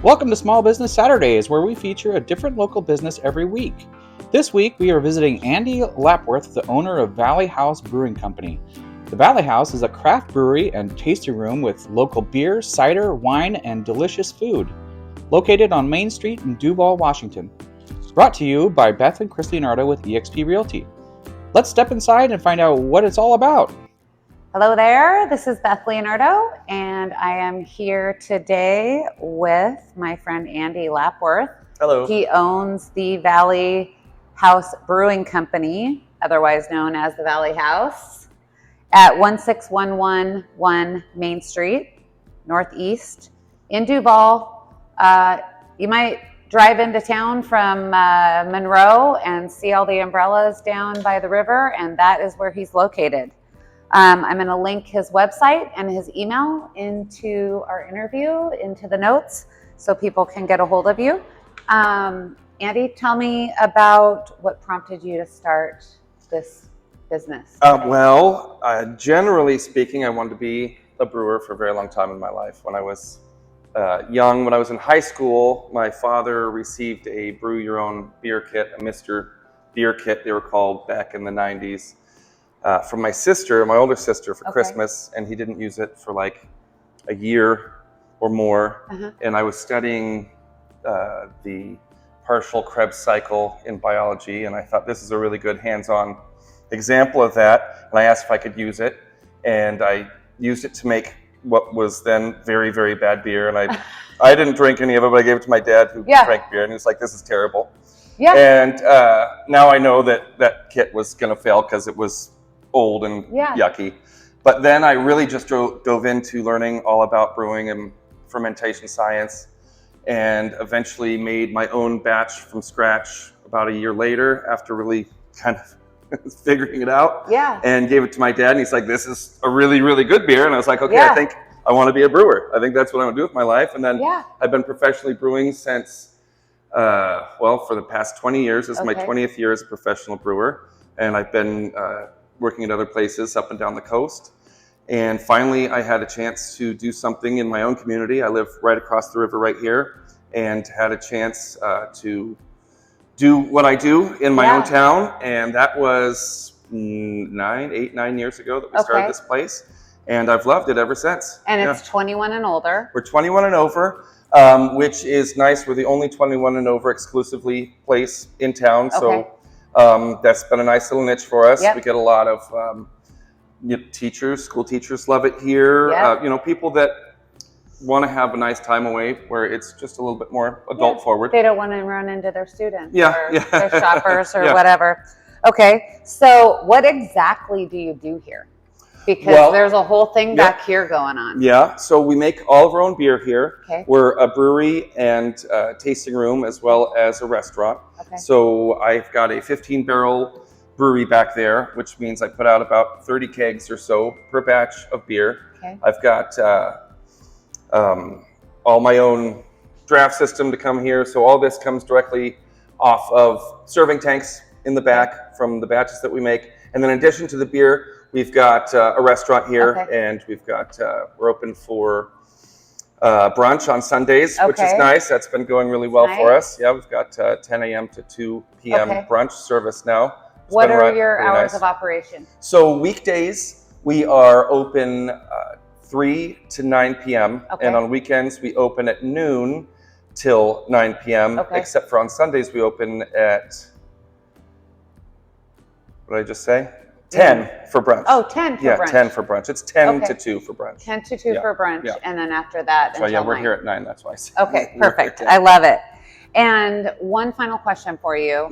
Welcome to Small Business Saturdays, where we feature a different local business every week. This week, we are visiting Andy Lapworth, the owner of Valley House Brewing Company. The Valley House is a craft brewery and tasting room with local beer, cider, wine, and delicious food. Located on Main Street in Duvall, Washington. Brought to you by Beth and Leonardo with eXp Realty. Let's step inside and find out what it's all about. Hello there, this is Beth Leonardo, and I am here today with my friend Andy Lapworth. Hello. He owns the Valley House Brewing Company, otherwise known as the Valley House, at 16111 Main Street, Northeast, in Duvall. You might drive into town from Monroe and see all the umbrellas down by the river, and that is where he's located. I'm going to link his website and his email into our interview, into the notes, so people can get a hold of you. Andy, tell me about what prompted you to start this business. Generally speaking, I wanted to be a brewer for a very long time in my life. When I was young, when I was in high school, my father received a brew your own beer kit, a Mr. Beer kit, they were called back in the 90s. From my sister, my older sister, for Christmas, and he didn't use it for like a year or more. And I was studying the partial Krebs cycle in biology, and I thought this is a really good hands-on example of that. And I asked if I could use it, and I used it to make what was then very, very bad beer. And I didn't drink any of it, but I gave it to my dad, who drank beer, and he was like, "This is terrible." And now I know that kit was going to fail because it was old and yucky. But then I really just dove into learning all about brewing and fermentation science, and eventually made my own batch from scratch about a year later after really kind of figuring it out. And gave it to my dad, and he's like, "This is a really, really good beer." And I was like, "Okay, I think I want to be a brewer. I think that's what I want to do with my life." And then I've been professionally brewing since, for the past 20 years. This is my 20th year as a professional brewer. And I've been working at other places up and down the coast. And finally, I had a chance to do something in my own community. I live right across the river right here, and had a chance to do what I do in my own town. And that was 9 years ago that we started this place. And I've loved it ever since. And it's 21 and older. We're 21 and over, which is nice. We're the only 21 and over exclusively place in town. So that's been a nice little niche for us. We get a lot of teachers, school teachers love it here. People that want to have a nice time away where it's just a little bit more adult forward. They don't want to run into their students or their shoppers or whatever. Okay, so what exactly do you do here? Because there's a whole thing back here going on. So we make all of our own beer here. We're a brewery and tasting room as well as a restaurant. So I've got a 15-barrel brewery back there, which means I put out about 30 kegs or so per batch of beer. I've got all my own draft system to come here. So all this comes directly off of serving tanks in the back from the batches that we make. And then in addition to the beer, we've got a restaurant here, and we've got, we're open for brunch on Sundays, which is nice. That's been going really well for us. We've got 10 a.m. to 2 p.m. brunch service now. What are your hours of operation? So weekdays, we are open 3 to 9 p.m. And on weekends, we open at noon till 9 p.m. Except for on Sundays, we open at, what did I just say? 10 for brunch. 10 for brunch. Yeah, 10 for brunch. It's 10 to 2 for brunch. 10 to 2 for brunch, and then after that until we're here at 9, that's why I said. Okay, perfect. I love it. And one final question for you.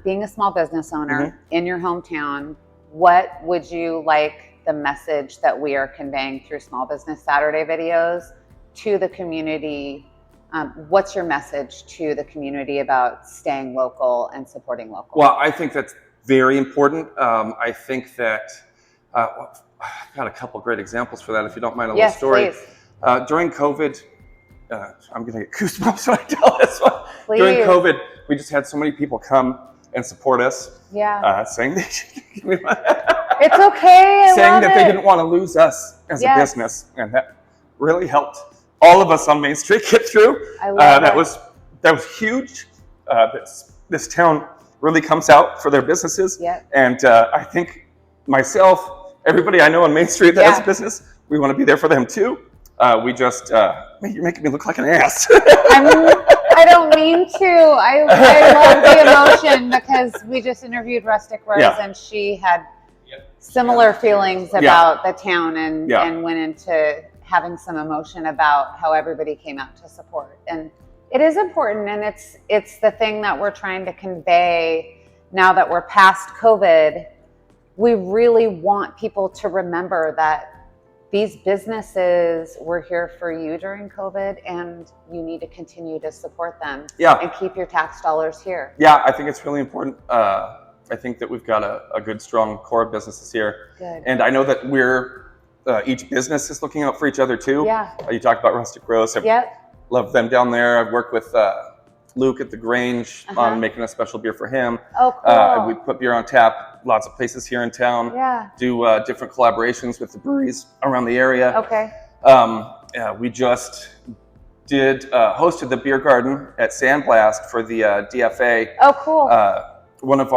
Being a small business owner in your hometown, what would you like the message that we are conveying through Small Business Saturday videos to the community? What's your message to the community about staying local and supporting local? Well, I think that's very important. I think that I've got a couple great examples for that, if you don't mind a little story. Please. During COVID, I'm going to get goosebumps when I tell this one. During COVID, we just had so many people come and support us. Saying they should give me money. It's okay. Saying that they didn't want to lose us as a business, and that really helped all of us on Main Street get through. I love that it. that was huge. This town really comes out for their businesses. Yep. And I think myself, everybody I know on Main Street that has a business, we want to be there for them too. We just, you're making me look like an ass. I don't mean to. I love the emotion because we just interviewed Rustic Rose and she had similar feelings about the town and went into having some emotion about how everybody came out to support. And it is important, and it's the thing that we're trying to convey now that we're past COVID. We really want people to remember that these businesses were here for you during COVID, and you need to continue to support them and keep your tax dollars here. Yeah, I think it's really important. I think that we've got a good, strong core of businesses here. Good. And I know that each business is looking out for each other too. Yeah. You talked about Rustic Rose. Love them down there. I've worked with Luke at the Grange on making a special beer for him. Oh, cool. We put beer on tap lots of places here in town. Yeah. Do different collaborations with the breweries around the area. Okay. We just hosted the beer garden at Sandblast for the DFA. Oh, cool. One of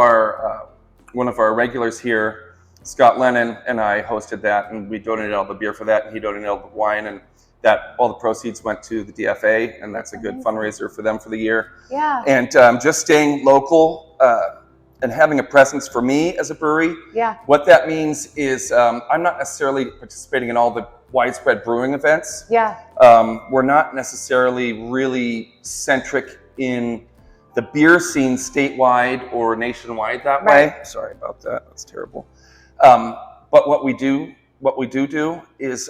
our regulars here, Scott Lennon, and I hosted that, and we donated all the beer for that, and he donated all the wine, and that all the proceeds went to the DFA, and that's a good fundraiser for them for the year. Yeah. And just staying local and having a presence for me as a brewery. Yeah. What that means is I'm not necessarily participating in all the widespread brewing events. Yeah. We're not necessarily really centric in the beer scene statewide or nationwide that way. Sorry about that. That's terrible. But what we do is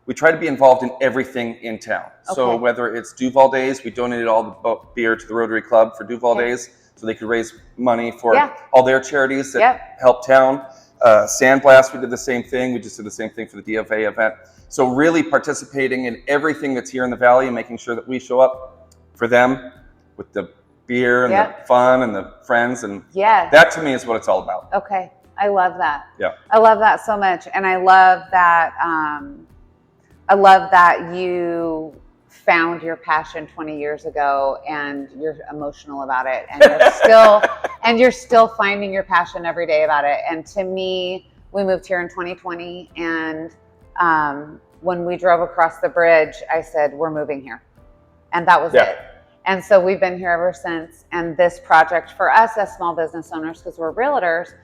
we try to be involved in everything in town. Okay. So whether it's Duvall Days, we donated all the beer to the Rotary Club for Duvall Days so they could raise money for all their charities that help town. Sandblast, we did the same thing. We just did the same thing for the DFA event. So really participating in everything that's here in the Valley and making sure that we show up for them with the beer and the fun and the friends. And that to me is what it's all about. Okay. I love that. Yeah. I love that so much. And I love that you found your passion 20 years ago and you're emotional about it, and you're still finding your passion every day about it. And to me, we moved here in 2020, and when we drove across the bridge, I said, we're moving here. And that was it. And so we've been here ever since. And this project for us as small business owners, because we're realtors,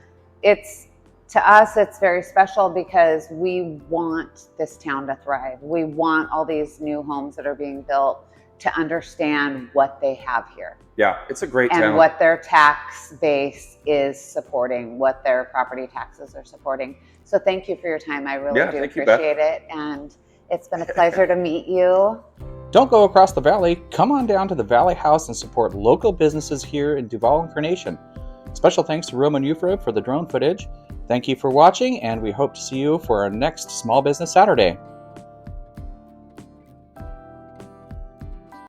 to us, it's very special because we want this town to thrive. We want all these new homes that are being built to understand what they have here. Yeah, it's a great town. And what their tax base is supporting, what their property taxes are supporting. So thank you for your time. I really do appreciate it. And it's been a pleasure to meet you. Don't go across the valley. Come on down to the Valley House and support local businesses here in Duvall and Carnation. Special thanks to Roman Ufra for the drone footage. Thank you for watching, and we hope to see you for our next Small Business Saturday.